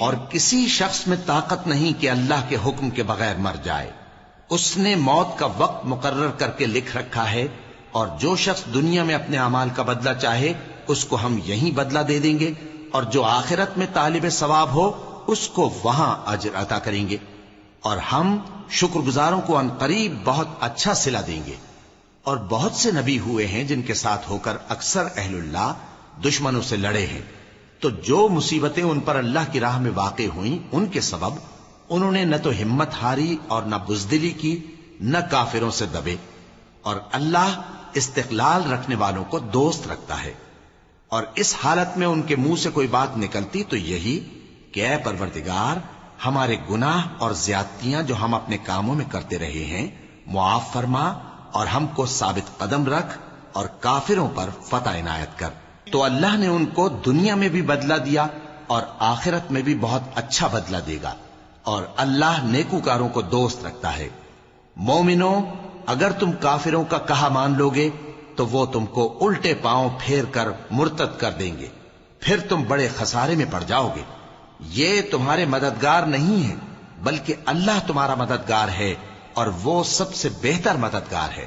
اور کسی شخص میں طاقت نہیں کہ اللہ کے حکم کے بغیر مر جائے. اس نے موت کا وقت مقرر کر کے لکھ رکھا ہے، اور جو شخص دنیا میں اپنے اعمال کا بدلہ چاہے اس کو ہم یہیں بدلہ دے دیں گے، اور جو آخرت میں طالب ثواب ہو اس کو وہاں اجر عطا کریں گے، اور ہم شکر گزاروں کو عنقریب بہت اچھا صلہ دیں گے. اور بہت سے نبی ہوئے ہیں جن کے ساتھ ہو کر اکثر اہل اللہ دشمنوں سے لڑے ہیں، تو جو مصیبتیں ان پر اللہ کی راہ میں واقع ہوئیں ان کے سبب انہوں نے نہ تو ہمت ہاری اور نہ بزدلی کی، نہ کافروں سے دبے. اور اللہ استقلال رکھنے والوں کو دوست رکھتا ہے. اور اس حالت میں ان کے منہ سے کوئی بات نکلتی تو یہی کہ اے پروردگار، ہمارے گناہ اور زیادتیاں جو ہم اپنے کاموں میں کرتے رہے ہیں معاف فرما، اور ہم کو ثابت قدم رکھ اور کافروں پر فتح عنایت کر. تو اللہ نے ان کو دنیا میں بھی بدلہ دیا اور آخرت میں بھی بہت اچھا بدلہ دے گا، اور اللہ نیکوکاروں کو دوست رکھتا ہے. مومنو، اگر تم کافروں کا کہا مان لوگے تو وہ تم کو الٹے پاؤں پھیر کر مرتد کر دیں گے، پھر تم بڑے خسارے میں پڑ جاؤ گے. یہ تمہارے مددگار نہیں ہے بلکہ اللہ تمہارا مددگار ہے، اور وہ سب سے بہتر مددگار ہے.